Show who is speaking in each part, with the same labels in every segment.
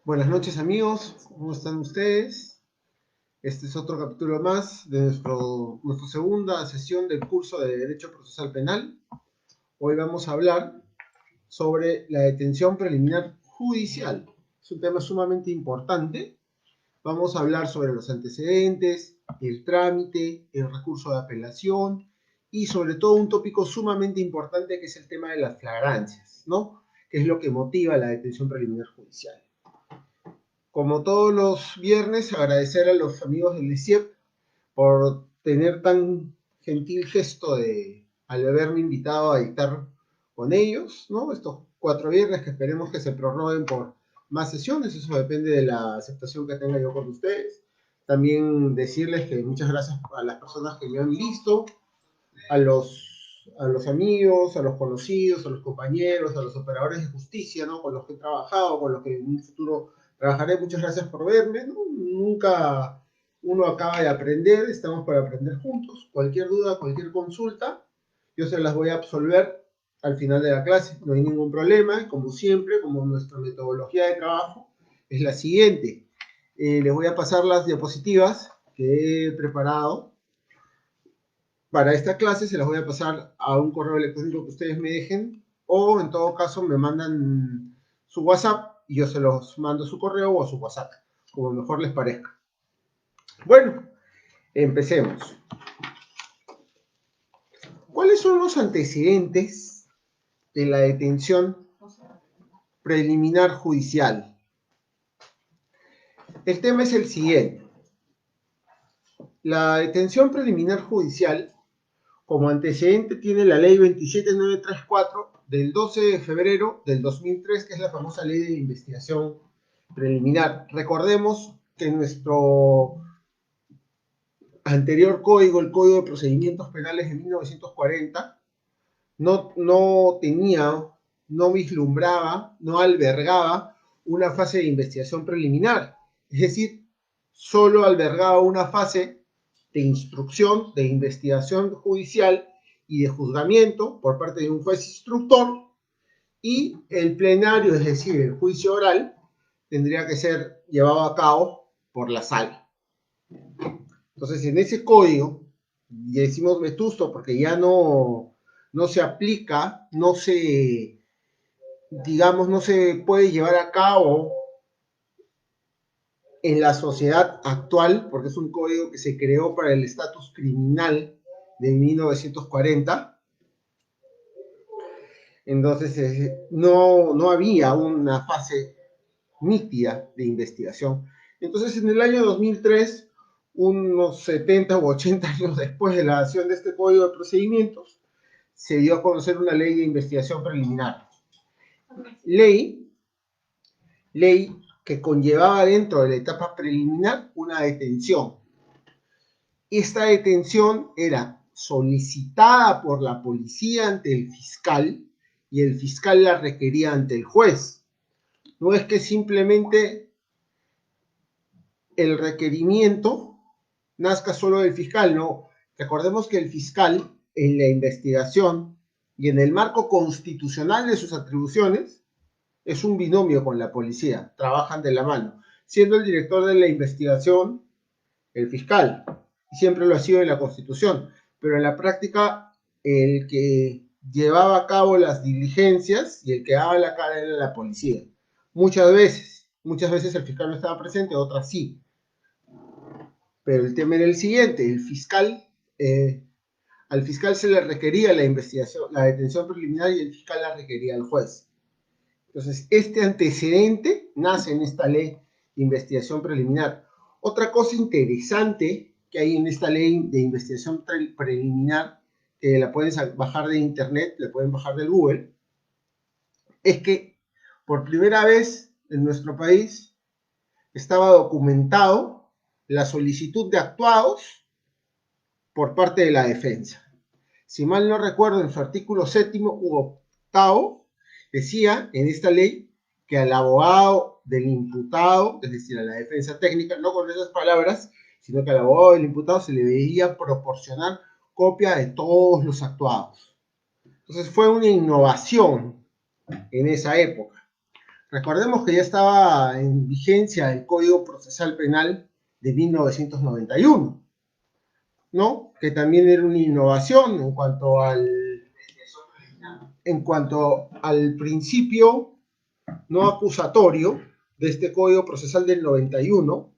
Speaker 1: Buenas noches amigos, ¿cómo están ustedes? Este es otro capítulo más de nuestra segunda sesión del curso de Derecho Procesal Penal. Hoy vamos a hablar sobre la detención preliminar judicial. Es un tema sumamente importante. Vamos a hablar sobre los antecedentes, el trámite, el recurso de apelación y sobre todo un tópico sumamente importante que es el tema de las flagrancias, ¿no? Que es lo que motiva la detención preliminar judicial. Como todos los viernes, agradecer a los amigos del ICIEP por tener tan gentil gesto de al haberme invitado a dictar con ellos, ¿no? Estos 4 viernes que esperemos que se prorroguen por más sesiones, eso depende de la aceptación que tenga yo con ustedes. También decirles que muchas gracias a las personas que me han visto, a los amigos, a los conocidos, a los compañeros, a los operadores de justicia, ¿no? Con los que he trabajado, con los que en un futuro trabajaré. Muchas gracias por verme, ¿no? Nunca uno acaba de aprender, estamos para aprender juntos. Cualquier duda, cualquier consulta, yo se las voy a absolver al final de la clase, no hay ningún problema. Como siempre, como nuestra metodología de trabajo es la siguiente. Les voy a pasar las diapositivas que he preparado para esta clase, se las voy a pasar a un correo electrónico que ustedes me dejen, o en todo caso me mandan su WhatsApp y yo se los mando a su correo o a su WhatsApp, como mejor les parezca. Bueno, empecemos. ¿Cuáles son los antecedentes de la detención preliminar judicial? El tema es el siguiente. La detención preliminar judicial como antecedente tiene la ley 27934 del 12 de febrero del 2003, que es la famosa ley de investigación preliminar. Recordemos que nuestro anterior código, el Código de Procedimientos Penales de 1940, no tenía, no vislumbraba, no albergaba una fase de investigación preliminar. Es decir, solo albergaba una fase de instrucción, de investigación judicial y de juzgamiento por parte de un juez instructor, y el plenario, es decir, el juicio oral, tendría que ser llevado a cabo por la sala. Entonces, en ese código, y decimos vetusto porque ya no se aplica, digamos, no se puede llevar a cabo en la sociedad actual, porque es un código que se creó para el estatus criminal de 1940. Entonces, no había una fase nítida de investigación. Entonces, en el año 2003, unos 70 u 80 años después de la acción de este código de procedimientos, se dio a conocer una ley de investigación preliminar. Ley que conllevaba dentro de la etapa preliminar una detención. Esta detención era solicitada por la policía ante el fiscal y el fiscal la requería ante el juez. No es que simplemente el requerimiento nazca solo del fiscal, no. Recordemos que el fiscal en la investigación y en el marco constitucional de sus atribuciones es un binomio con la policía, trabajan de la mano, siendo el director de la investigación el fiscal, y siempre lo ha sido en la Constitución, pero en la práctica el que llevaba a cabo las diligencias y el que daba la cara era la policía. Muchas veces el fiscal no estaba presente, otras sí. Pero el tema era el siguiente, al fiscal se le requería la investigación, la detención preliminar, y el fiscal la requería al juez. Entonces, este antecedente nace en esta ley de investigación preliminar. Otra cosa interesante que hay en esta ley de investigación preliminar, que la pueden bajar de internet, la pueden bajar del Google, es que por primera vez en nuestro país estaba documentado la solicitud de actuados por parte de la defensa. Si mal no recuerdo, en su artículo 7º u 8º, decía en esta ley que al abogado del imputado, es decir, a la defensa técnica, no con esas palabras, sino que al abogado del imputado se le debía proporcionar copia de todos los actuados. Entonces fue una innovación en esa época. Recordemos que ya estaba en vigencia el Código Procesal Penal de 1991, ¿no? Que también era una innovación en cuanto al principio no acusatorio de este Código Procesal del 91.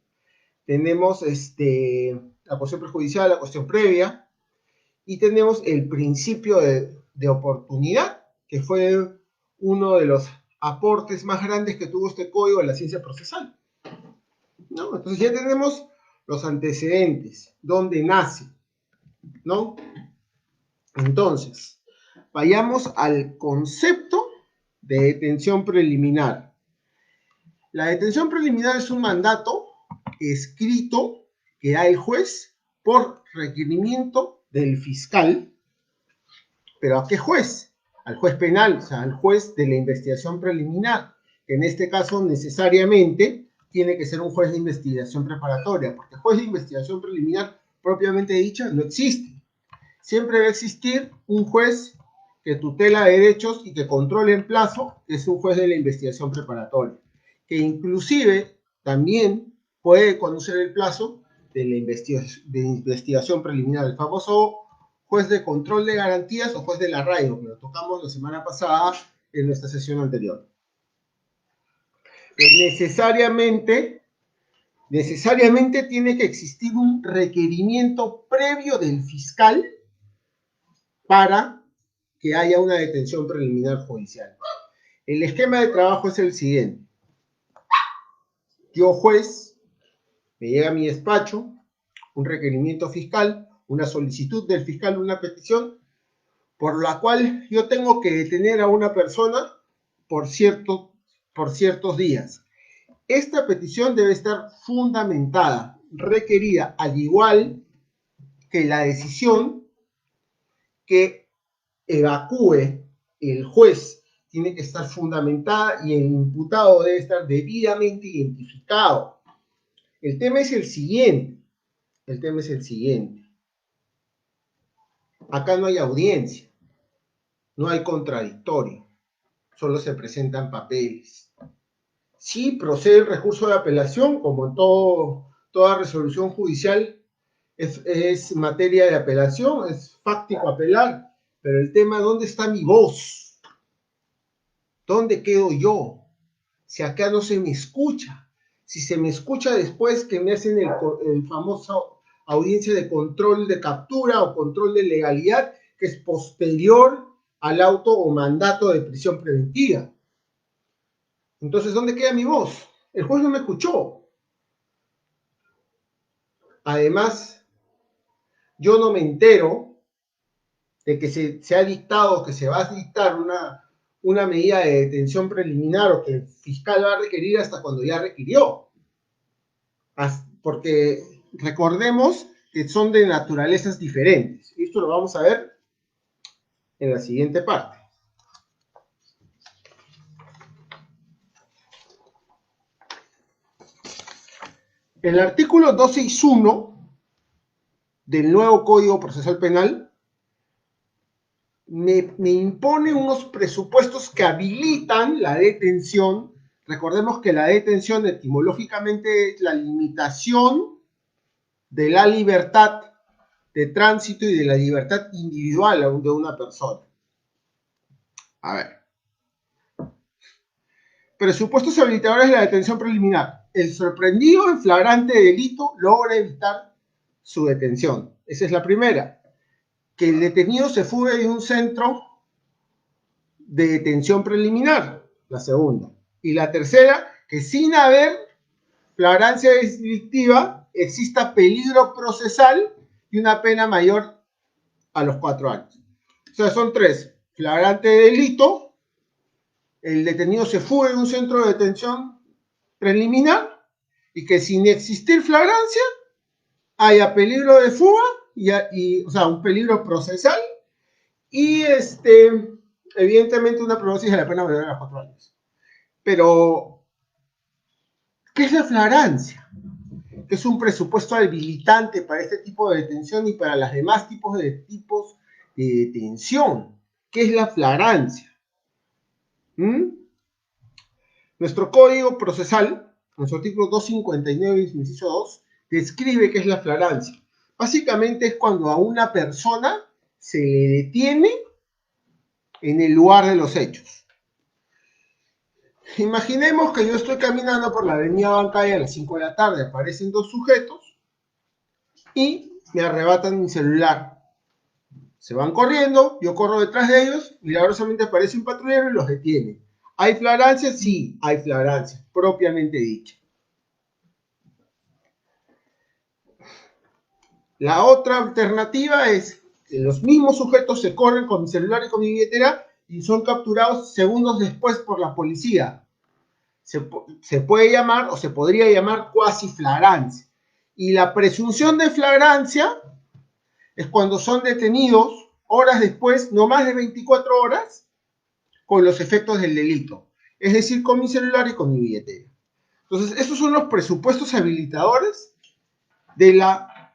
Speaker 1: Tenemos la cuestión prejudicial, la cuestión previa, y tenemos el principio de oportunidad, que fue uno de los aportes más grandes que tuvo este código en la ciencia procesal, ¿no? Entonces ya tenemos los antecedentes, dónde nace, ¿no? Entonces, vayamos al concepto de detención preliminar. La detención preliminar es un mandato escrito que da el juez por requerimiento del fiscal. ¿Pero a qué juez? Al juez penal, o sea, al juez de la investigación preliminar, que en este caso necesariamente tiene que ser un juez de investigación preparatoria, porque el juez de investigación preliminar propiamente dicha no existe. Siempre va a existir un juez que tutela derechos y que controle en plazo, que es un juez de la investigación preparatoria, que inclusive también puede conocer el plazo de la investigación preliminar, el famoso juez de control de garantías o juez del arraigo, que lo tocamos la semana pasada en nuestra sesión anterior. Necesariamente tiene que existir un requerimiento previo del fiscal para que haya una detención preliminar judicial. El esquema de trabajo es el siguiente. Yo, juez, me llega a mi despacho un requerimiento fiscal, una solicitud del fiscal, una petición, por la cual yo tengo que detener a una persona por ciertos días. Esta petición debe estar fundamentada, requerida, al igual que la decisión que evacúe el juez tiene que estar fundamentada y el imputado debe estar debidamente identificado. El tema es el siguiente. Acá no hay audiencia, no hay contradictorio, solo se presentan papeles. Sí procede el recurso de apelación, como en toda resolución judicial es materia de apelación, es fáctico apelar, pero el tema, ¿dónde está mi voz? ¿Dónde quedo yo? Si acá no se me escucha, si se me escucha después que me hacen el famoso audiencia de control de captura o control de legalidad, que es posterior al auto o mandato de prisión preventiva. Entonces, ¿dónde queda mi voz? El juez no me escuchó. Además, yo no me entero de que se ha dictado, que se va a dictar una medida de detención preliminar o que el fiscal va a requerir hasta cuando ya requirió. Porque recordemos que son de naturalezas diferentes. Esto lo vamos a ver en la siguiente parte. El artículo 261 del nuevo Código Procesal Penal me impone unos presupuestos que habilitan la detención. Recordemos que la detención etimológicamente es la limitación de la libertad de tránsito y de la libertad individual de una persona. A ver. Presupuestos habilitadores de la detención preliminar. El sorprendido en flagrante delito logra evitar su detención. Esa es la primera. Que el detenido se fugue de un centro de detención preliminar. La segunda. Y la tercera, que sin haber flagrancia delictiva exista peligro procesal y una pena mayor a los 4 años. O sea, son tres. Flagrante delito, el detenido se fugue de un centro de detención preliminar y que sin existir flagrancia haya peligro de fuga o sea, un peligro procesal y evidentemente una prognosis de la pena mayor a los 4 años. Pero, ¿qué es la flagrancia? Es un presupuesto habilitante para este tipo de detención y para los demás tipos de detención. ¿Qué es la flagrancia? Nuestro Código Procesal, en su artículo 259, inciso 2, describe qué es la flagrancia. Básicamente es cuando a una persona se le detiene en el lugar de los hechos. Imaginemos que yo estoy caminando por la avenida Bancay a las 5 de la tarde, aparecen dos sujetos y me arrebatan mi celular. Se van corriendo, yo corro detrás de ellos, milagrosamente aparece un patrullero y los detiene. ¿Hay flagrancia? Sí, hay flagrancia, propiamente dicha. La otra alternativa es que los mismos sujetos se corren con mi celular y con mi billetera y son capturados segundos después por la policía. Se puede llamar o se podría llamar cuasi flagrancia. Y la presunción de flagrancia es cuando son detenidos horas después, no más de 24 horas, con los efectos del delito. Es decir, con mi celular y con mi billetera. Entonces, esos son los presupuestos habilitadores de la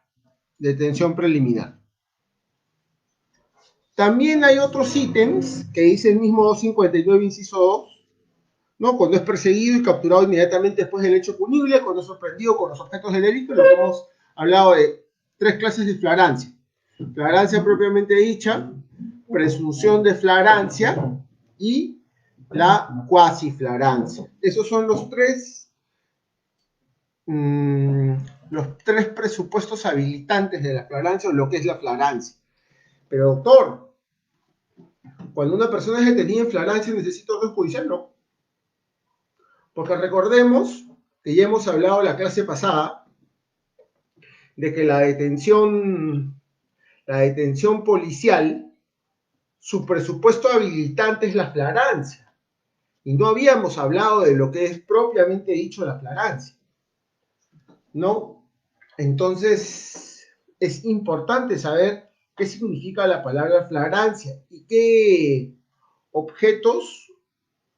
Speaker 1: detención preliminar. También hay otros ítems que dice el mismo 259, inciso 2, ¿no? Cuando es perseguido y capturado inmediatamente después del hecho punible, cuando es sorprendido con los objetos del delito, lo que hemos hablado de tres clases de flagrancia. Flagrancia propiamente dicha, presunción de flagrancia y la cuasiflagrancia. Esos son los tres presupuestos habilitantes de la flagrancia o lo que es la flagrancia. Pero doctor, cuando una persona es detenida en flagrancia necesita orden judicial, no. Porque recordemos que ya hemos hablado la clase pasada de que la detención policial, su presupuesto habilitante es la flagrancia. Y no habíamos hablado de lo que es propiamente dicho la flagrancia, ¿no? Entonces, es importante saber qué significa la palabra flagrancia y qué objetos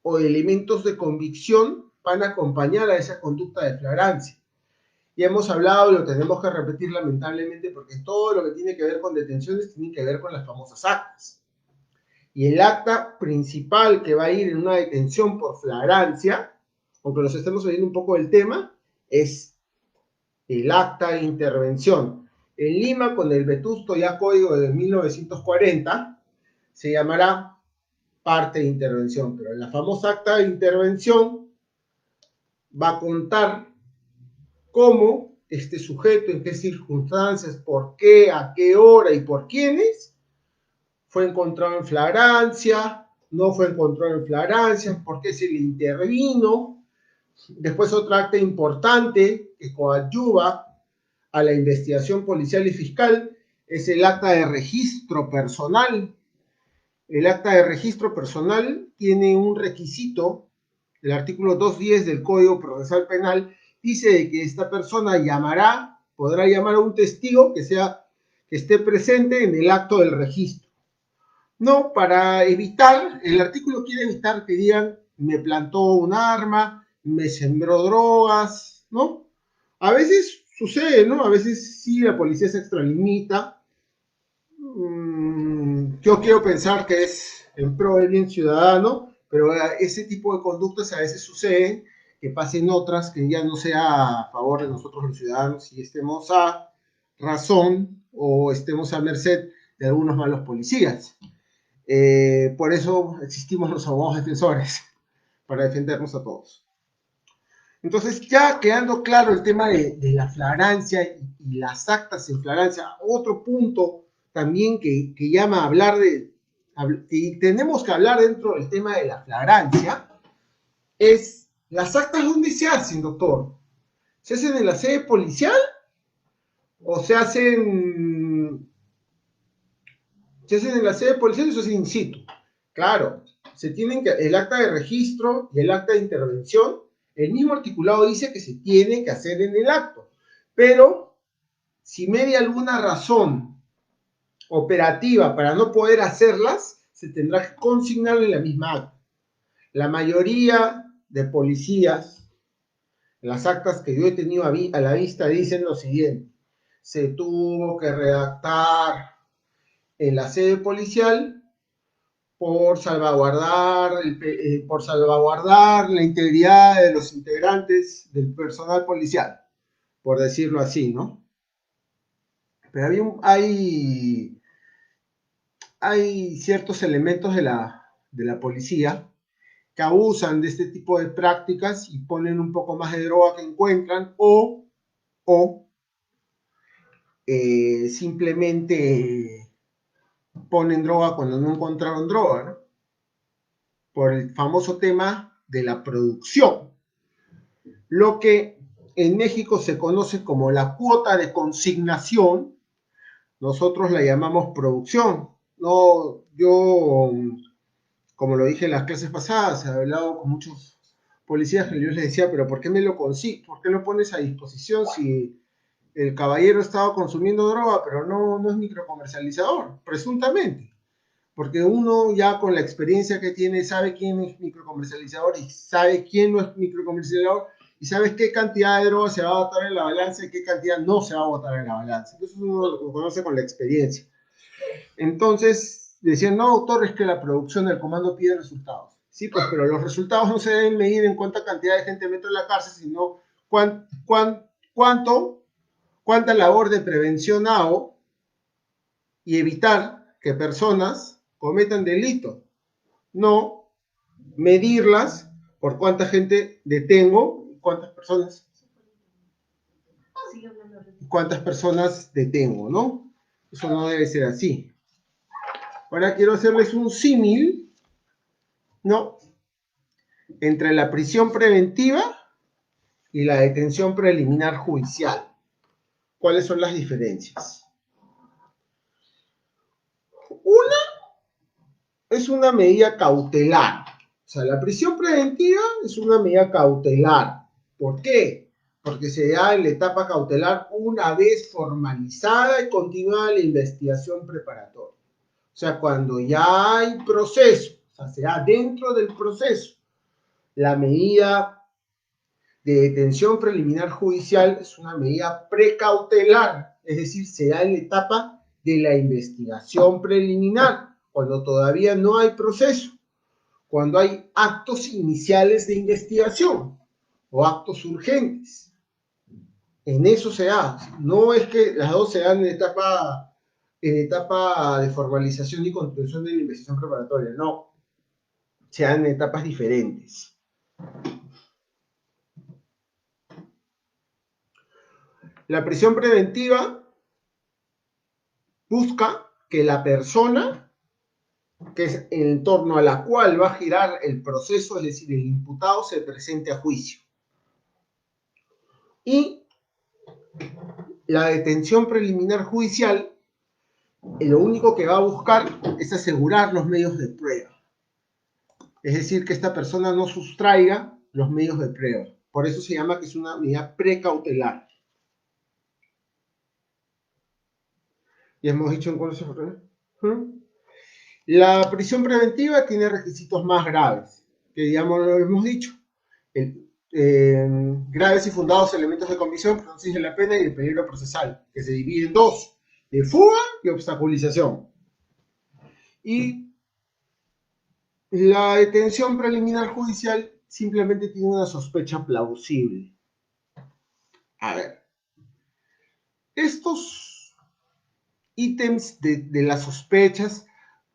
Speaker 1: o elementos de convicción van a acompañar a esa conducta de flagrancia. Ya hemos hablado y lo tenemos que repetir lamentablemente porque todo lo que tiene que ver con detenciones tiene que ver con las famosas actas. Y el acta principal que va a ir en una detención por flagrancia, aunque nos estemos oyendo un poco del tema, es el acta de intervención. En Lima, con el vetusto ya código de 1940, se llamará parte de intervención, pero en la famosa acta de intervención va a contar cómo este sujeto, en qué circunstancias, por qué, a qué hora y por quiénes fue encontrado en flagrancia, no fue encontrado en flagrancia, por qué se le intervino. Después otra acta importante que coadyuva a la investigación policial y fiscal es el acta de registro personal. El acta de registro personal tiene un requisito, el artículo 210 del Código Procesal Penal dice que esta persona podrá llamar a un testigo que esté presente en el acto del registro. No, para evitar, el artículo quiere evitar que digan me plantó un arma, me sembró drogas, ¿no? A veces sucede, ¿no? A veces sí la policía se extralimita. Yo quiero pensar que es en pro del bien ciudadano, pero ese tipo de conductas a veces suceden, que pasen otras que ya no sea a favor de nosotros los ciudadanos y estemos a razón o estemos a merced de algunos malos policías. Por eso existimos los abogados defensores, para defendernos a todos. Entonces, ya quedando claro el tema de la flagrancia y las actas en flagrancia, otro punto también que llama a hablar y tenemos que hablar dentro del tema de la flagrancia, es las actas. ¿Dónde se hacen, doctor? ¿Se hacen en la sede policial o se hacen en la sede policial o se hacen in situ? Claro, el acta de registro y el acta de intervención, el mismo articulado dice que se tiene que hacer en el acto, pero si media alguna razón operativa para no poder hacerlas, se tendrá que consignar en la misma acta. La mayoría de policías, las actas que yo he tenido a la vista dicen lo siguiente: se tuvo que redactar en la sede policial por salvaguardar la integridad de los integrantes del personal policial, por decirlo así, ¿no? Pero hay ciertos elementos de la policía que abusan de este tipo de prácticas y ponen un poco más de droga que encuentran o simplemente ponen droga cuando no encontraron droga, ¿no? Por el famoso tema de la producción. Lo que en México se conoce como la cuota de consignación, nosotros la llamamos producción. No, yo, como lo dije en las clases pasadas, he hablado con muchos policías que yo les decía, pero ¿por qué me lo consigues? ¿Por qué lo pones a disposición si el caballero estaba consumiendo droga, pero no es microcomercializador, presuntamente? Porque uno ya con la experiencia que tiene sabe quién es microcomercializador y sabe quién no es microcomercializador y sabes qué cantidad de droga se va a botar en la balanza y qué cantidad no se va a botar en la balanza. Entonces uno lo conoce con la experiencia. Entonces decían, no, doctor, es que la producción del comando pide resultados. Sí, pues, pero los resultados no se deben medir en cuánta cantidad de gente meto en la cárcel, sino cuánta labor de prevención hago y evitar que personas cometan delitos. No medirlas por cuánta gente detengo, cuántas personas detengo, ¿no? Eso no debe ser así. Ahora quiero hacerles un símil, ¿no? Entre la prisión preventiva y la detención preliminar judicial. ¿Cuáles son las diferencias? Una es una medida cautelar. O sea, la prisión preventiva es una medida cautelar. ¿Por qué? Porque se da en la etapa cautelar una vez formalizada y continuada la investigación preparatoria. O sea, cuando ya hay proceso, o sea, se da dentro del proceso. La medida de detención preliminar judicial es una medida precautelar, es decir, se da en la etapa de la investigación preliminar, cuando todavía no hay proceso, cuando hay actos iniciales de investigación o actos urgentes. En eso se da. No es que las dos se dan en etapa de formalización y conclusión de la investigación preparatoria, no. Se dan en etapas diferentes. La prisión preventiva busca que la persona, que es en torno a la cual va a girar el proceso, es decir, el imputado, se presente a juicio. Y la detención preliminar judicial, lo único que va a buscar es asegurar los medios de prueba. Es decir, que esta persona no sustraiga los medios de prueba. Por eso se llama que es una medida precautelar. Ya hemos dicho en cuál se fue. La prisión preventiva tiene requisitos más graves, que ya lo hemos dicho. Graves y fundados elementos de comisión, pronosis de la pena y el peligro procesal, que se divide en dos, de fuga y obstaculización. Y la detención preliminar judicial simplemente tiene una sospecha plausible. A ver, estos ítems de las sospechas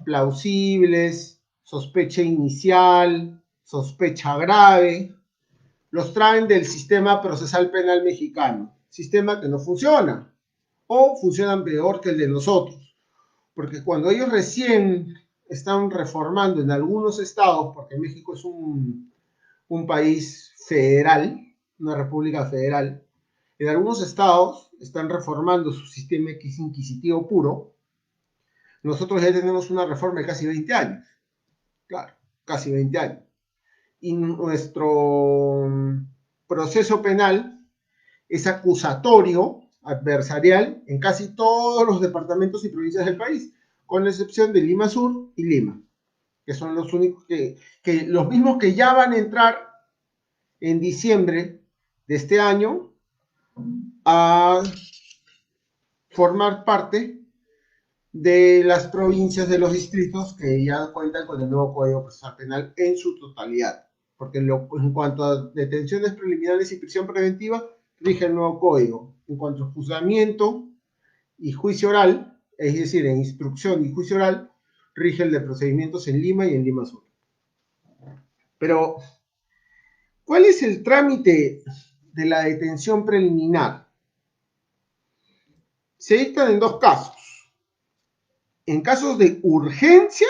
Speaker 1: plausibles, sospecha inicial, sospecha grave, los traen del sistema procesal penal mexicano, sistema que no funciona, o funcionan peor que el de nosotros, porque cuando ellos recién están reformando en algunos estados, porque México es un país federal, una república federal, en algunos estados están reformando su sistema inquisitivo puro. Nosotros ya tenemos una reforma de casi 20 años, claro, casi 20 años. Y nuestro proceso penal es acusatorio, adversarial, en casi todos los departamentos y provincias del país, con la excepción de Lima Sur y Lima, que son los únicos que los mismos que ya van a entrar en diciembre de este año a formar parte de las provincias, de los distritos que ya cuentan con el nuevo Código Procesal Penal en su totalidad. Porque en cuanto a detenciones preliminares y prisión preventiva, rige el nuevo código. En cuanto a juzgamiento y juicio oral, es decir, en instrucción y juicio oral, rige el de procedimientos en Lima y en Lima Sur. Pero, ¿cuál es el trámite de la detención preliminar? Se dictan en dos casos. En casos de urgencia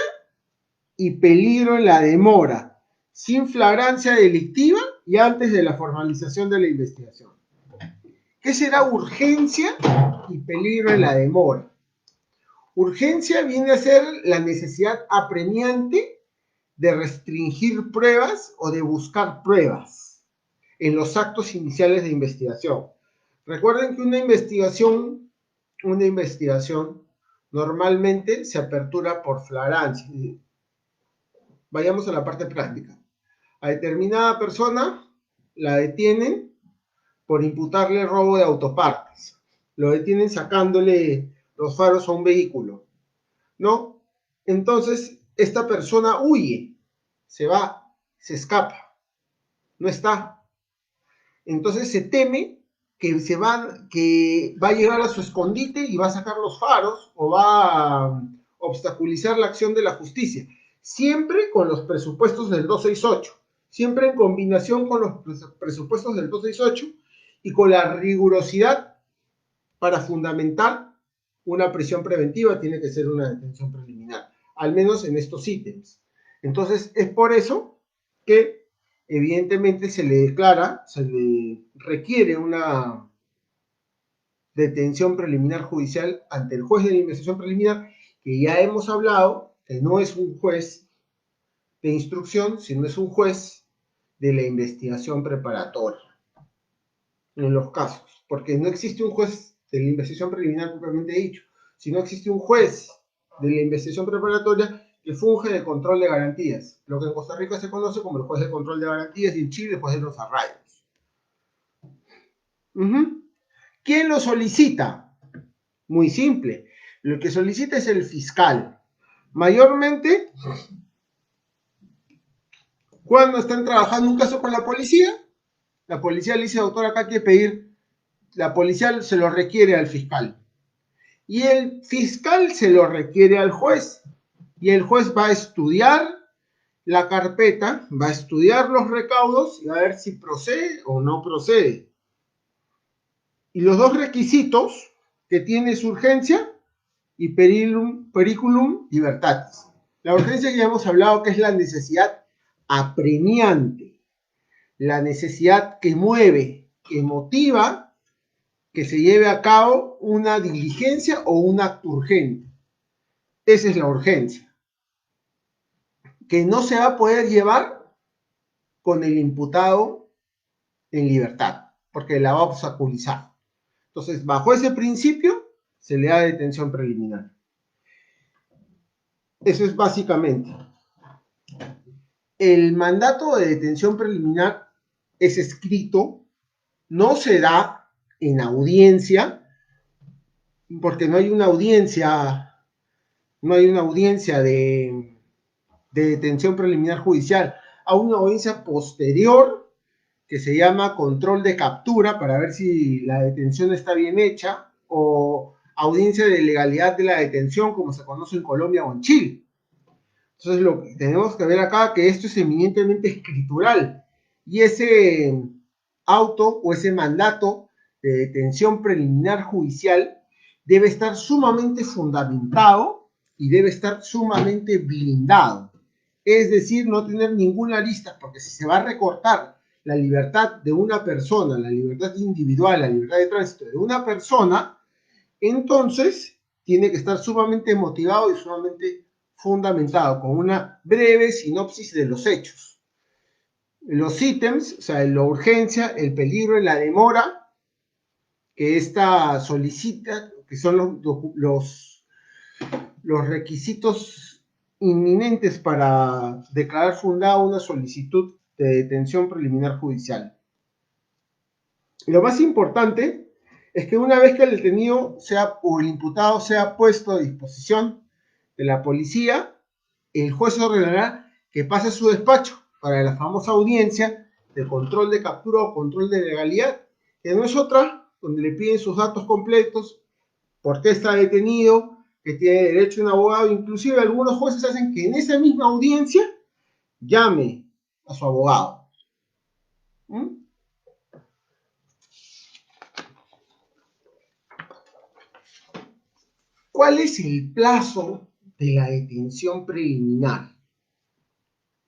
Speaker 1: y peligro en la demora, sin flagrancia delictiva y antes de la formalización de la investigación. ¿Qué será urgencia y peligro en la demora? Urgencia viene a ser la necesidad apremiante de restringir pruebas o de buscar pruebas en los actos iniciales de investigación. Recuerden que una investigación normalmente se apertura por flagrancia. Vayamos a la parte práctica. A determinada persona la detienen por imputarle robo de autopartes. Lo detienen sacándole los faros a un vehículo, ¿no? Entonces, esta persona huye, se va, se escapa, no está. Entonces se teme que va a llegar a su escondite y va a sacar los faros o va a obstaculizar la acción de la justicia. Siempre con los presupuestos del 268, siempre en combinación con los presupuestos del 268 y con la rigurosidad para fundamentar una prisión preventiva, tiene que ser una detención preliminar, al menos en estos ítems. Entonces, es por eso que evidentemente se le requiere una detención preliminar judicial ante el juez de la investigación preliminar, que ya hemos hablado que no es un juez de instrucción, sino es un juez de la investigación preparatoria en los casos, porque no existe un juez de la investigación preliminar propiamente dicho, sino existe un juez de la investigación preparatoria que funge de control de garantías, lo que en Costa Rica se conoce como el juez de control de garantías y en Chile el juez de los arraigos. ¿Quién lo solicita? Muy simple, lo que solicita es el fiscal. Mayormente, cuando están trabajando un caso con la policía le dice, doctor, acá hay que pedir, la policía se lo requiere al fiscal. Y el fiscal se lo requiere al juez. Y el juez va a estudiar la carpeta, va a estudiar los recaudos y va a ver si procede o no procede. Y los dos requisitos que tiene es urgencia y periculum libertatis. La urgencia que ya hemos hablado que es la necesidad apremiante, la necesidad que mueve, que motiva que se lleve a cabo una diligencia o un acto urgente. Esa es la urgencia, que no se va a poder llevar con el imputado en libertad, porque la va a obstaculizar. Entonces, bajo ese principio, se le da detención preliminar. Eso es básicamente. El mandato de detención preliminar es escrito, no se da en audiencia, porque no hay una audiencia de detención preliminar judicial, a una audiencia posterior que se llama control de captura para ver si la detención está bien hecha, o audiencia de legalidad de la detención, como se conoce en Colombia o en Chile. Entonces, lo que tenemos que ver acá que esto es eminentemente escritural, y ese auto o ese mandato de detención preliminar judicial debe estar sumamente fundamentado y debe estar sumamente blindado. Es decir, no tener ninguna lista, porque si se va a recortar la libertad de una persona, la libertad individual, la libertad de tránsito de una persona, entonces tiene que estar sumamente motivado y sumamente fundamentado, con una breve sinopsis de los hechos. Los ítems, o sea, la urgencia, el peligro y la demora que esta solicita, que son los requisitos inminentes para declarar fundada una solicitud de detención preliminar judicial. Lo más importante es que una vez que el detenido o el imputado sea puesto a disposición de la policía, el juez ordenará que pase a su despacho para la famosa audiencia de control de captura o control de legalidad, que no es otra, donde le piden sus datos completos, por qué está detenido, que tiene derecho a un abogado. Inclusive algunos jueces hacen que en esa misma audiencia llame a su abogado. ¿Mm? ¿Cuál es el plazo de la detención preliminar?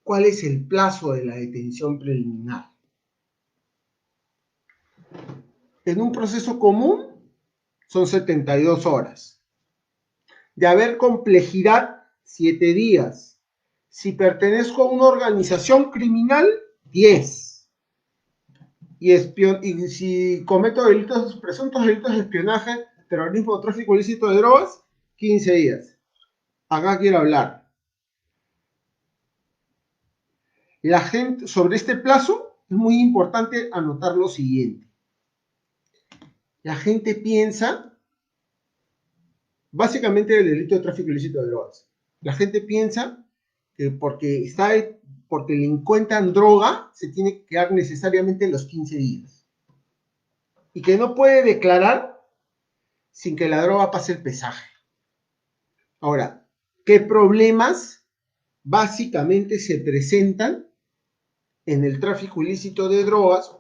Speaker 1: ¿Cuál es el plazo de la detención preliminar? En un proceso común son 72 horas. De haber complejidad, 7 días. Si pertenezco a una organización criminal, 10. Y si cometo presuntos delitos de espionaje, terrorismo o tráfico ilícito de drogas, 15 días. Acá quiero hablar. La gente, sobre este plazo, es muy importante anotar lo siguiente. La gente piensa, básicamente el delito de tráfico ilícito de drogas, la gente piensa que porque le encuentran droga, se tiene que dar necesariamente los 15 días. Y que no puede declarar sin que la droga pase el pesaje. Ahora, ¿qué problemas básicamente se presentan en el tráfico ilícito de drogas,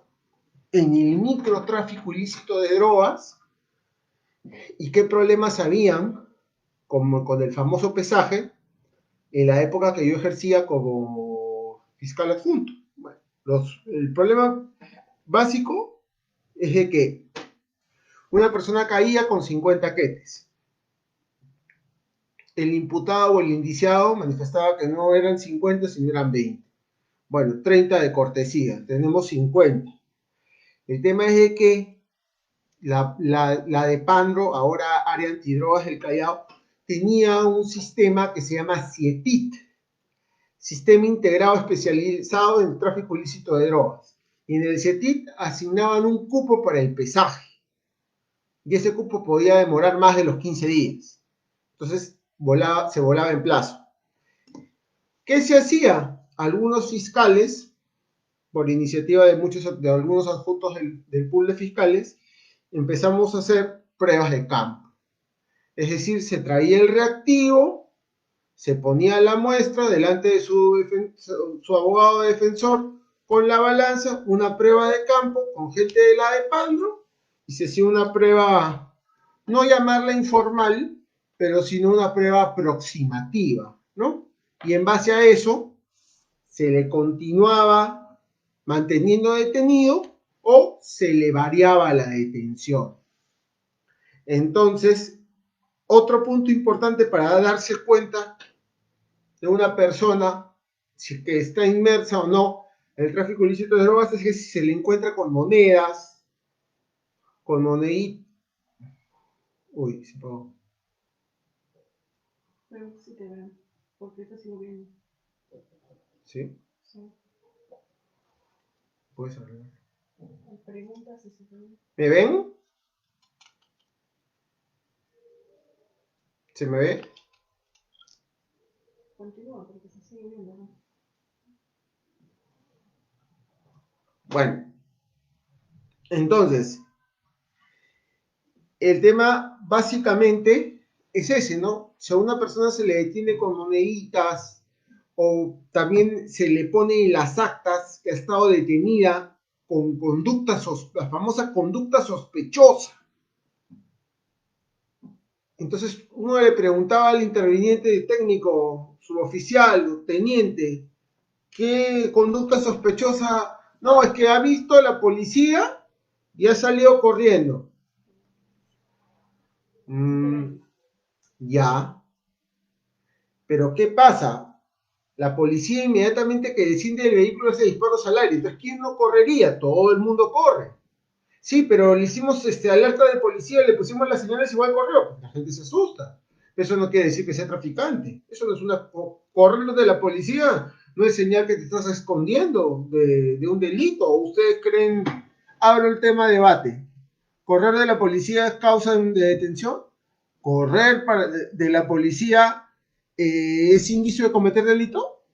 Speaker 1: en el microtráfico ilícito de drogas, y qué problemas habían como con el famoso pesaje en la época que yo ejercía como fiscal adjunto? Bueno, el problema básico es de que una persona caía con 50 quetes. El imputado o el indiciado manifestaba que no eran 50, sino eran 20. Bueno, 30 de cortesía, tenemos 50. El tema es de que la de Pandro, ahora área antidrogas del Callao, tenía un sistema que se llama CIETIT, Sistema Integrado Especializado en Tráfico Ilícito de Drogas. Y en el CIETIT asignaban un cupo para el pesaje. Y ese cupo podía demorar más de los 15 días. Entonces se volaba en plazo. ¿Qué se hacía? Algunos fiscales, por iniciativa de algunos adjuntos del pool de fiscales, empezamos a hacer pruebas de campo. Es decir, se traía el reactivo, se ponía la muestra delante de su abogado defensor con la balanza, una prueba de campo con gente de la de Pandro, y se hacía una prueba, no llamarla informal, pero sino una prueba aproximativa, ¿no? Y en base a eso, se le continuaba manteniendo detenido o se le variaba la detención. Entonces, otro punto importante para darse cuenta de una persona, si que está inmersa o no en el tráfico ilícito de drogas, es que si se le encuentra con monedas, con moneditas. Uy, se pagó.
Speaker 2: Pero sí te verán, porque eso sigo viendo.
Speaker 1: ¿Sí?
Speaker 2: Sí.
Speaker 1: Puedes hablar.
Speaker 2: Me preguntas si se ven.
Speaker 1: ¿Me ven? ¿Se me ve?
Speaker 2: Continúa, porque se sigue viendo, ¿no?
Speaker 1: Bueno, entonces, el tema básicamente es ese, ¿no? Si a una persona se le detiene con moneditas o también se le pone en las actas que ha estado detenida con la famosa conducta sospechosa. Entonces uno le preguntaba al interviniente técnico, suboficial, teniente, ¿qué conducta sospechosa? No, es que ha visto a la policía y ha salido corriendo. Ya, pero ¿qué pasa? La policía inmediatamente que desciende del vehículo hace disparos al aire. Entonces, ¿quién no correría? Todo el mundo corre. Sí, pero le hicimos alerta de policía, le pusimos las señales, igual corrió. La gente se asusta. Eso no quiere decir que sea traficante. Eso no es una... Correr de la policía no es señal que te estás escondiendo de un delito. ¿O ustedes creen? Abro el tema de debate. ¿Correr de la policía es causa de detención? ¿Correr de la policía es indicio de cometer delito?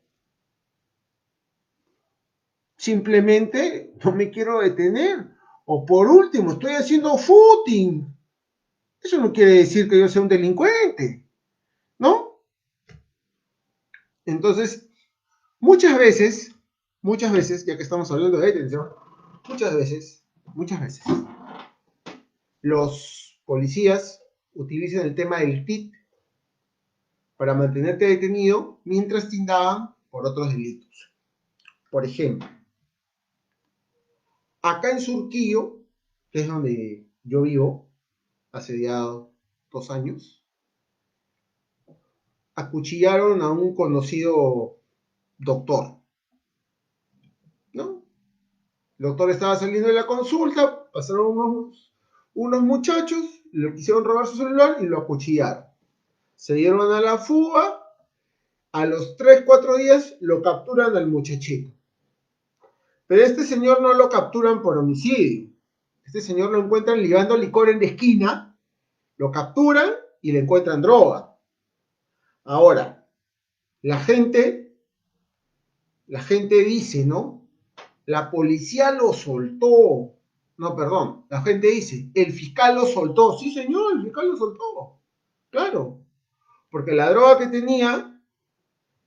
Speaker 1: Simplemente no me quiero detener. O por último, estoy haciendo footing. Eso no quiere decir que yo sea un delincuente, ¿no? Entonces, muchas veces, ya que estamos hablando de detención, muchas veces, los policías utilizan el tema del TIT para mantenerte detenido mientras te indagan por otros delitos. Por ejemplo, acá en Surquillo, que es donde yo vivo, hace ya 2 años, acuchillaron a un conocido doctor, ¿no? El doctor estaba saliendo de la consulta, pasaron unos muchachos, le quisieron robar su celular y lo acuchillaron. Se dieron a la fuga, a los 3, 4 días lo capturan al muchachito. Pero este señor no lo capturan por homicidio. Este señor lo encuentran ligando licor en la esquina, lo capturan y le encuentran droga. Ahora, la gente dice, ¿no? La policía lo soltó. No, perdón, la gente dice, el fiscal lo soltó. Sí, señor, el fiscal lo soltó. Claro, porque la droga que tenía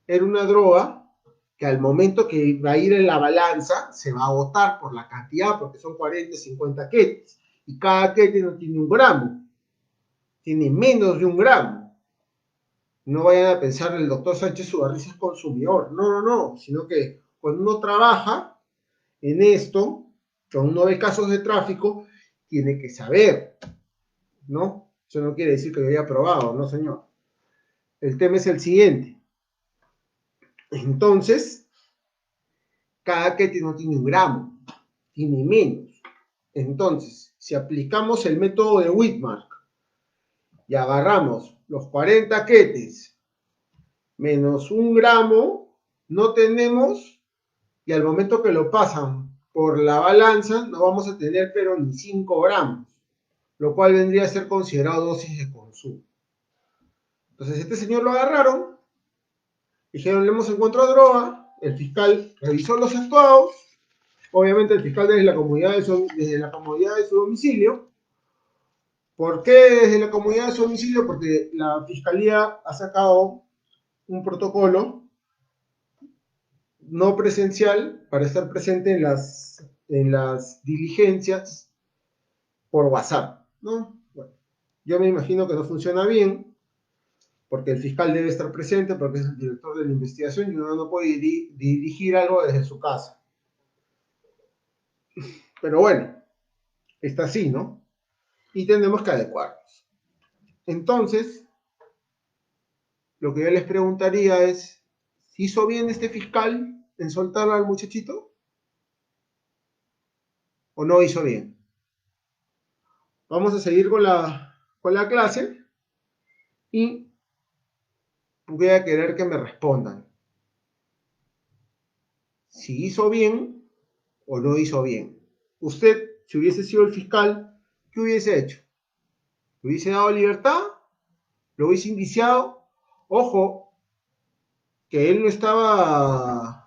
Speaker 1: era una droga que al momento que va a ir en la balanza se va a agotar por la cantidad, porque son 40, 50 ketes, y cada kete no tiene 1 gramo, tiene menos de 1 gramo. No vayan a pensar el doctor Sánchez Ugarriza es consumidor, no, sino que cuando uno trabaja en esto, cuando uno ve casos de tráfico, tiene que saber, ¿no? Eso no quiere decir que lo haya probado, no señor. El tema es el siguiente. Entonces, cada kete no tiene 1 gramo, tiene menos. Entonces, si aplicamos el método de Whitmark y agarramos los 40 ketes menos 1 gramo, no tenemos, y al momento que lo pasan por la balanza, no vamos a tener pero ni 5 gramos, lo cual vendría a ser considerado dosis de consumo. Entonces, este señor lo agarraron, dijeron, le hemos encontrado droga, el fiscal revisó los actuados, obviamente el fiscal desde la comodidad de su domicilio. ¿Por qué desde la comodidad de su domicilio? Porque la fiscalía ha sacado un protocolo no presencial para estar presente en las diligencias por WhatsApp, ¿no? Bueno, yo me imagino que no funciona bien, porque el fiscal debe estar presente, porque es el director de la investigación y uno no puede dirigir algo desde su casa. Pero bueno, está así, ¿no? Y tenemos que adecuarnos. Entonces, lo que yo les preguntaría es, ¿hizo bien este fiscal en soltar al muchachito? ¿O no hizo bien? Vamos a seguir con la clase y voy a querer que me respondan si hizo bien o no hizo bien. Usted, si hubiese sido el fiscal, ¿qué hubiese hecho? ¿Le hubiese dado libertad? ¿Lo hubiese indiciado? Ojo, que él no estaba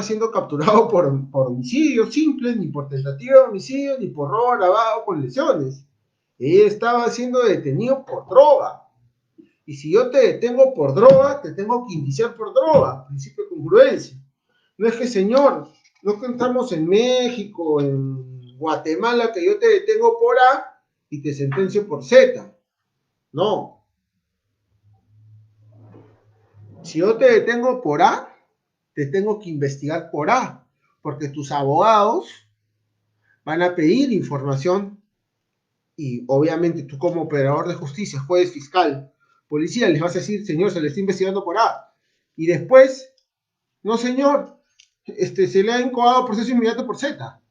Speaker 1: siendo capturado por homicidio simple, ni por tentativa de homicidio, ni por robo agravado con lesiones. Él estaba siendo detenido por droga. Y si yo te detengo por droga, te tengo que indiciar por droga. Principio de congruencia. No es que, señor, no es que estamos en México, en Guatemala, que yo te detengo por A y te sentencio por Z. No. Si yo te detengo por A, te tengo que investigar por A, porque tus abogados van a pedir información y obviamente tú como operador de justicia, juez, fiscal, policía, les vas a decir, señor, se le está investigando por A. Y después, no señor, se le ha incoado proceso inmediato por Z.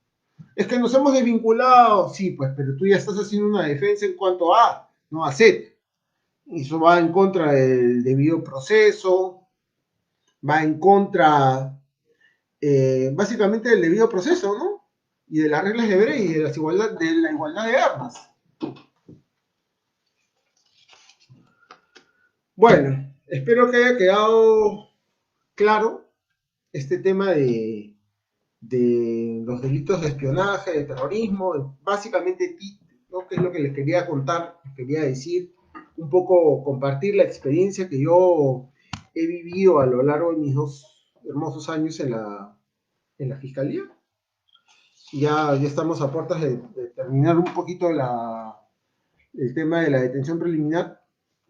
Speaker 1: Es que nos hemos desvinculado, sí, pues, pero tú ya estás haciendo una defensa en cuanto a A, no a Z. Y eso va en contra del debido proceso, va en contra básicamente del debido proceso, ¿no? y de las reglas de Brey y de la igualdad de armas. Bueno, espero que haya quedado claro este tema de los delitos de espionaje, de terrorismo, básicamente, ¿no? Que es lo que les quería contar, les quería decir, un poco compartir la experiencia que yo he vivido a lo largo de mis 2 hermosos años en la fiscalía. Ya estamos a puertas de terminar un poquito el tema de la detención preliminar.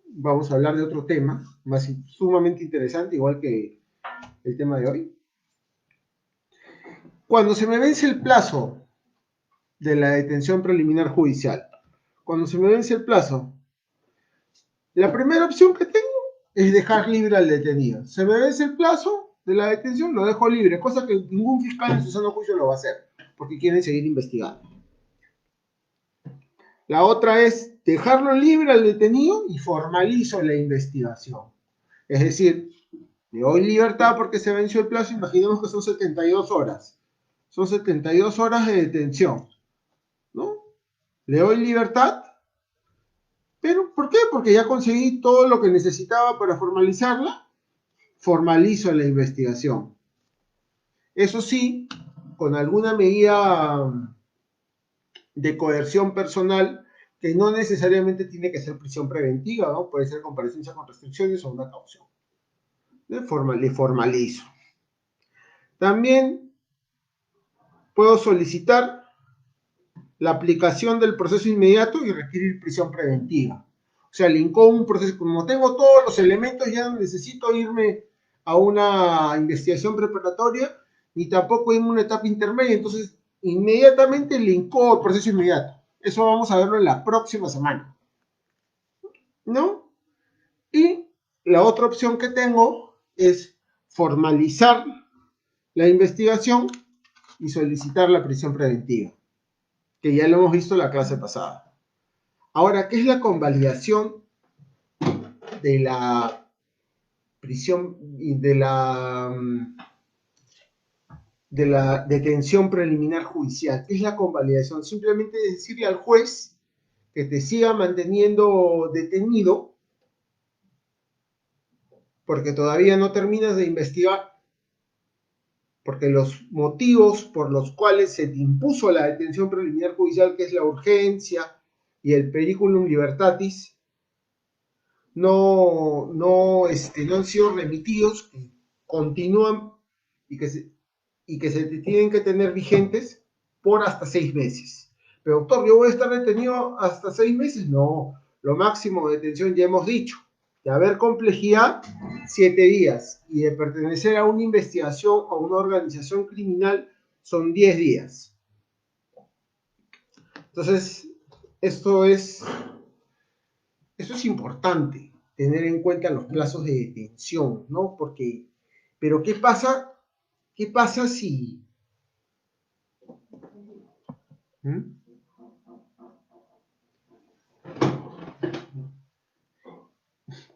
Speaker 1: Vamos a hablar de otro tema, más sumamente interesante, igual que el tema de hoy. Cuando se me vence el plazo de la detención preliminar judicial, cuando se me vence el plazo, la primera opción que tengo es dejar libre al detenido. Se me vence el plazo de la detención, lo dejo libre, cosa que ningún fiscal en su sano juicio lo va a hacer, porque quieren seguir investigando. La otra es dejarlo libre al detenido y formalizo la investigación. Es decir, le doy libertad porque se venció el plazo, imaginemos que son 72 horas. Son 72 horas de detención, ¿no? Le doy libertad, pero ¿por qué? Porque ya conseguí todo lo que necesitaba para formalizarla, formalizo la investigación. Eso sí, con alguna medida de coerción personal que no necesariamente tiene que ser prisión preventiva, ¿no? Puede ser comparecencia con restricciones o una caución. Le formalizo. También puedo solicitar la aplicación del proceso inmediato y requerir prisión preventiva. O sea, le incoo un proceso, como tengo todos los elementos, ya no necesito irme a una investigación preparatoria, ni tampoco irme a una etapa intermedia, entonces inmediatamente le incoo el proceso inmediato. Eso vamos a verlo en la próxima semana, ¿no? Y la otra opción que tengo es formalizar la investigación y solicitar la prisión preventiva, que ya lo hemos visto en la clase pasada. Ahora, ¿qué es la convalidación de la prisión y de la detención preliminar judicial? ¿Qué es la convalidación? Simplemente decirle al juez que te siga manteniendo detenido porque todavía no terminas de investigar, porque los motivos por los cuales se te impuso la detención preliminar judicial, que es la urgencia y el periculum libertatis, no han sido remitidos, continúan y que se tienen que tener vigentes por hasta 6 meses. Pero doctor, ¿yo voy a estar detenido hasta 6 meses? No, lo máximo de detención ya hemos dicho. De haber complejidad, 7 días. Y de pertenecer a una investigación o una organización criminal son 10 días. Entonces, esto es importante, tener en cuenta los plazos de detención, ¿no? Porque, pero ¿qué pasa? ¿Qué pasa si... ¿Mm?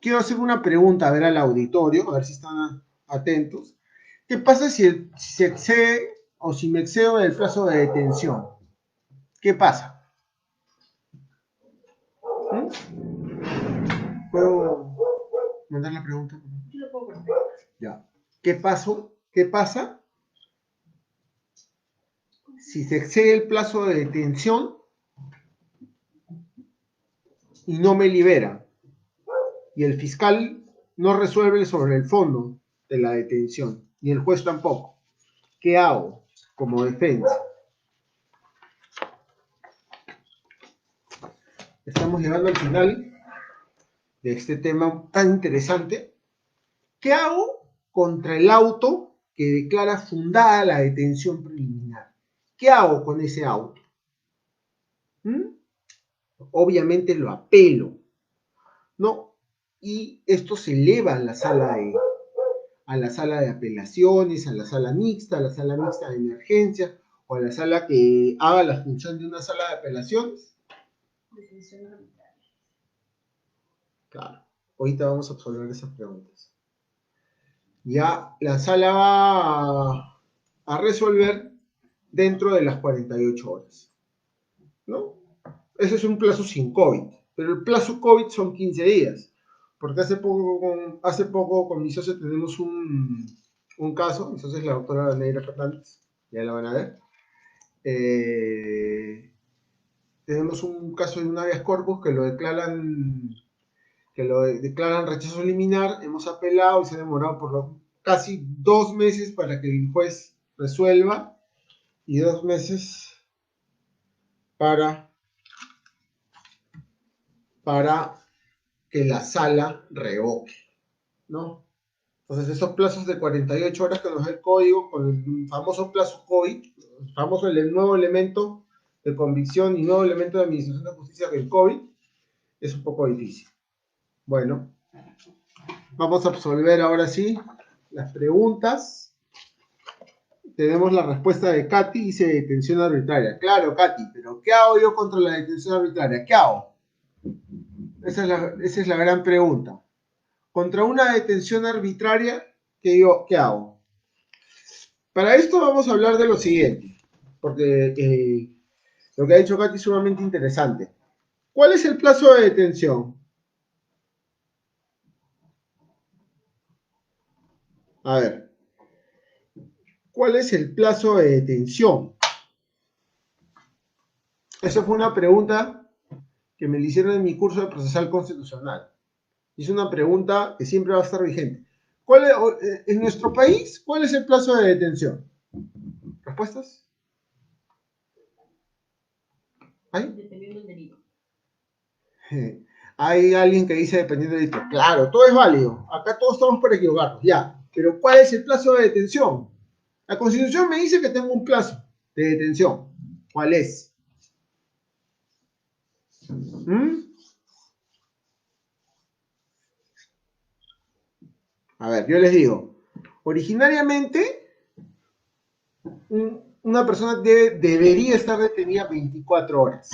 Speaker 1: Quiero hacer una pregunta, a ver al auditorio, a ver si están atentos. ¿Qué pasa si se excede o si me excedo del plazo de detención? ¿Qué pasa? ¿Puedo mandar la pregunta?
Speaker 2: Yo lo puedo contestar.
Speaker 1: Ya. ¿Qué pasa si se excede el plazo de detención y no me libera? Y el fiscal no resuelve sobre el fondo de la detención, ni el juez tampoco. ¿Qué hago como defensa? Estamos llegando al final de este tema tan interesante. ¿Qué hago contra el auto que declara fundada la detención preliminar? ¿Qué hago con ese auto? Obviamente lo apelo, ¿no? Y esto se eleva a la sala de apelaciones, a la sala mixta de emergencia, o a la sala que haga la función de una sala de apelaciones. Claro, ahorita vamos a resolver esas preguntas. Ya la sala va a resolver dentro de las 48 horas, ¿no? Ese es un plazo sin COVID, pero el plazo COVID son 15 días, porque hace poco con mi socio tenemos un caso, mi socio es la doctora Neira Fernández, ya la van a ver. Tenemos un caso de un habeas corpus que lo declaran rechazo liminar, hemos apelado y se ha demorado casi 2 meses para que el juez resuelva y 2 meses para que la sala revoque, ¿no? Entonces esos plazos de 48 horas que nos da el código, con el famoso plazo COVID, el famoso el nuevo elemento de convicción y nuevo elemento de administración de justicia que el COVID, es un poco difícil. Bueno, vamos a absolver ahora sí las preguntas. Tenemos la respuesta de Katy, dice detención arbitraria. Claro, Katy, pero ¿qué hago yo contra la detención arbitraria? ¿Qué hago? Esa es la gran pregunta. Contra una detención arbitraria, ¿qué hago? Para esto vamos a hablar de lo siguiente, porque lo que ha dicho Katy es sumamente interesante. ¿Cuál es el plazo de detención? A ver, ¿cuál es el plazo de detención? Esa fue una pregunta que me le hicieron en mi curso de procesal constitucional. Es una pregunta que siempre va a estar vigente. En nuestro país, ¿cuál es el plazo de detención? ¿Respuestas? ¿Hay?
Speaker 2: Dependiendo del delito.
Speaker 1: Hay alguien que dice dependiendo del delito. Claro, todo es válido. Acá todos estamos por equivocarnos, ya. Pero ¿cuál es el plazo de detención? La Constitución me dice que tengo un plazo de detención. ¿Cuál es? ¿Mm? A ver, yo les digo. Originariamente, una persona debería estar detenida 24 horas.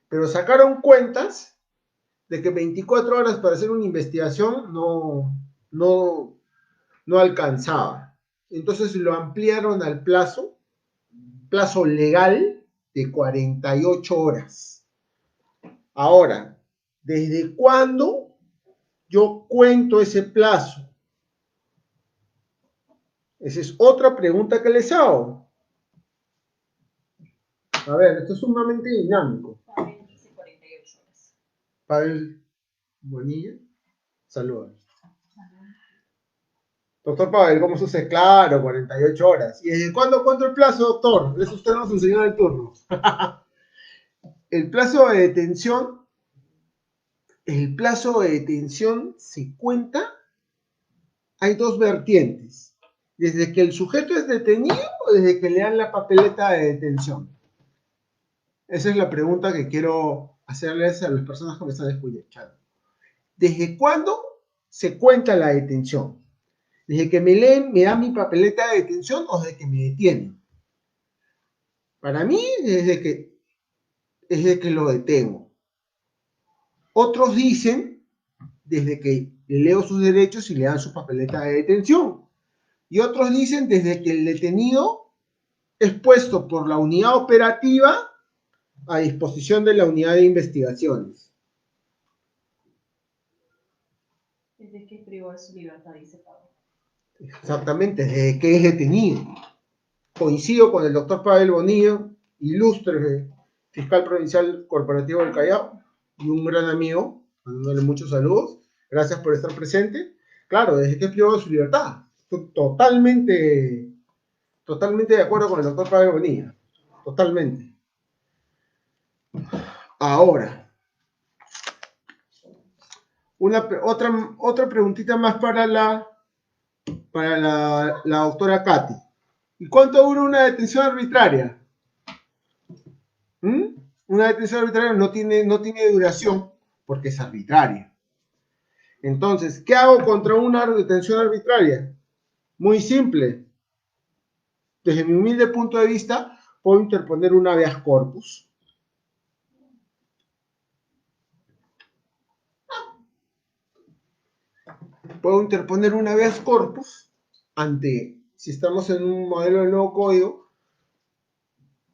Speaker 1: Pero sacaron cuentas de que 24 horas para hacer una investigación no alcanzaba. Entonces lo ampliaron al plazo legal de 48 horas. Ahora, ¿desde cuándo yo cuento ese plazo? Esa es otra pregunta que les hago. A ver, esto es sumamente dinámico.
Speaker 2: Pavel dice 48 horas.
Speaker 1: Pavel Bonilla, saludos. Doctor Pavel, ¿cómo sucede? Claro, 48 horas. ¿Y desde cuándo cuento el plazo, doctor? Eso usted nos enseñó en el turno. El plazo de detención se cuenta, hay dos vertientes. Desde que el sujeto es detenido o desde que le dan la papeleta de detención. Esa es la pregunta que quiero hacerles a las personas que me están escuchando. ¿Desde cuándo se cuenta la detención? ¿Desde que me dan mi papeleta de detención o desde que me detienen? Para mí, desde que lo detengo. Otros dicen desde que le leo sus derechos y le dan su papeleta de detención. Y otros dicen desde que el detenido es puesto por la unidad operativa a disposición de la unidad de investigaciones.
Speaker 2: Desde que privó de su libertad, dice Pablo.
Speaker 1: Exactamente, desde que es detenido. Coincido con el doctor Pavel Bonilla, ilustre fiscal provincial corporativo del Callao y un gran amigo, mandándole muchos saludos. Gracias por estar presente. Claro, desde que es privado de su libertad. Estoy totalmente de acuerdo con el doctor Pavel Bonilla. Totalmente. Ahora, otra preguntita más para la doctora Katy. ¿Y cuánto dura una detención arbitraria? ¿Mm? Una detención arbitraria no tiene duración porque es arbitraria. Entonces, ¿qué hago contra una detención arbitraria? Muy simple. Desde mi humilde punto de vista, puedo interponer un habeas corpus. Puedo interponer un habeas corpus ante si estamos en un modelo de nuevo código,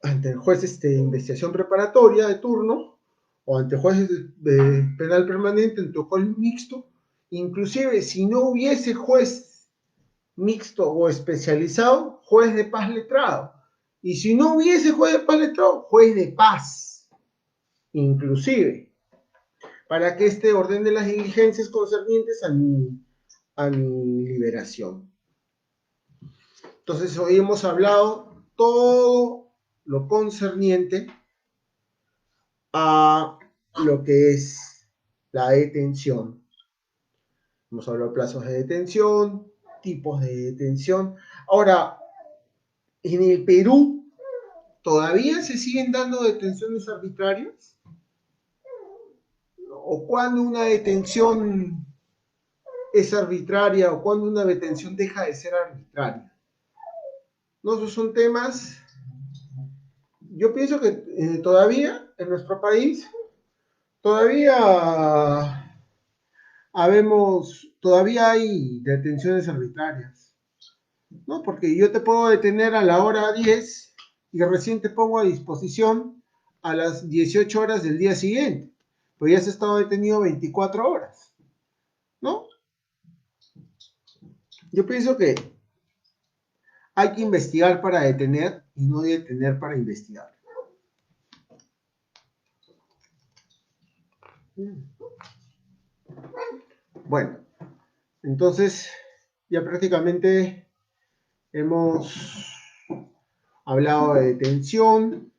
Speaker 1: ante el juez de investigación preparatoria de turno, o ante jueces de penal permanente, en protocolo mixto, inclusive si no hubiese juez mixto o especializado, juez de paz letrado. Y si no hubiese juez de paz letrado, juez de paz, inclusive, para que ordene las diligencias concernientes a mi liberación. Entonces, hoy hemos hablado todo lo concerniente a lo que es la detención. Hemos hablado de plazos de detención, tipos de detención. Ahora, en el Perú, ¿todavía se siguen dando detenciones arbitrarias? ¿O cuando una detención es arbitraria o cuando una detención deja de ser arbitraria? No, esos son temas. Yo pienso que todavía en nuestro país, todavía hay detenciones arbitrarias, ¿no? Porque yo te puedo detener a la hora 10 y recién te pongo a disposición a las 18 horas del día siguiente, pero ya has estado detenido 24 horas, ¿no? Yo pienso que hay que investigar para detener y no detener para investigar. Bueno, entonces ya prácticamente hemos hablado de detención,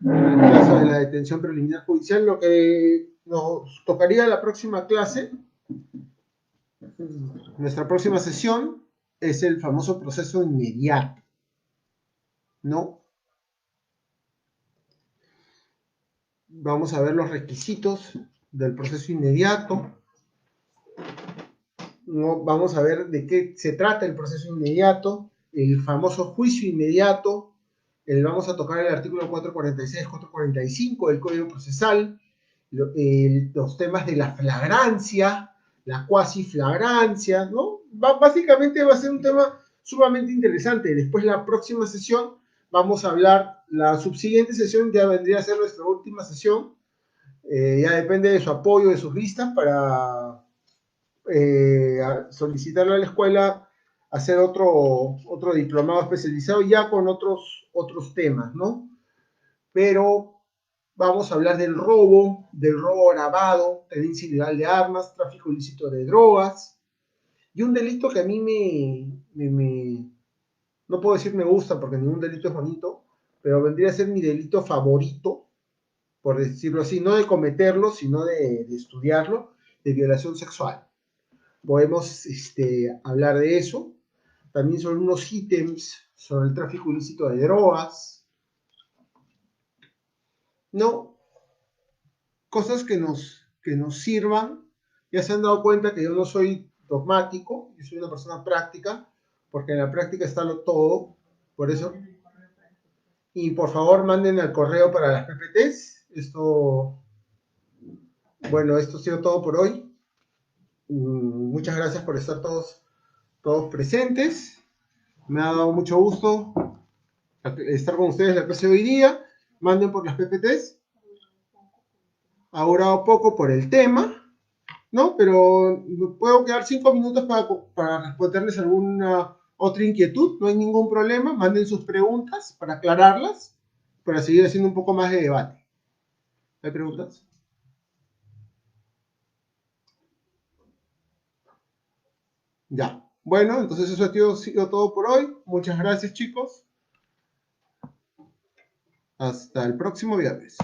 Speaker 1: en el caso de la detención preliminar judicial. Lo que nos tocaría la próxima clase, nuestra próxima sesión, es el famoso proceso inmediato, ¿no? Vamos a ver los requisitos del proceso inmediato. No, vamos a ver de qué se trata el proceso inmediato, el famoso juicio inmediato. Vamos a tocar el artículo 446, 445 del Código Procesal, los temas de la flagrancia, la cuasi flagrancia, ¿no? Básicamente va a ser un tema sumamente interesante. Después, la próxima sesión, vamos a hablar, la subsiguiente sesión ya vendría a ser nuestra última sesión. Ya depende de su apoyo, de sus listas, para solicitarle a la escuela hacer otro diplomado especializado ya con otros temas, ¿no? Pero vamos a hablar del robo agravado, tenencia ilegal de armas, tráfico ilícito de drogas, y un delito que a mí no puedo decir me gusta porque ningún delito es bonito, pero vendría a ser mi delito favorito, por decirlo así, no de cometerlo, sino de estudiarlo, de violación sexual. Podemos hablar de eso. También sobre unos ítems sobre el tráfico ilícito de drogas. No, cosas que nos sirvan. Ya se han dado cuenta que yo no soy dogmático, yo soy una persona práctica, porque en la práctica está todo. Por eso. Y por favor manden al correo para las PPTs. Bueno, esto ha sido todo por hoy. Muchas gracias por estar todos presentes. Me ha dado mucho gusto estar con ustedes la clase de hoy día. Manden por las PPTs. Ha durado poco por el tema, ¿no? Pero puedo quedar 5 minutos para responderles alguna otra inquietud. No hay ningún problema. Manden sus preguntas para aclararlas, para seguir haciendo un poco más de debate. ¿Hay preguntas? Ya. Bueno, entonces eso ha sido todo por hoy. Muchas gracias, chicos. Hasta el próximo viernes.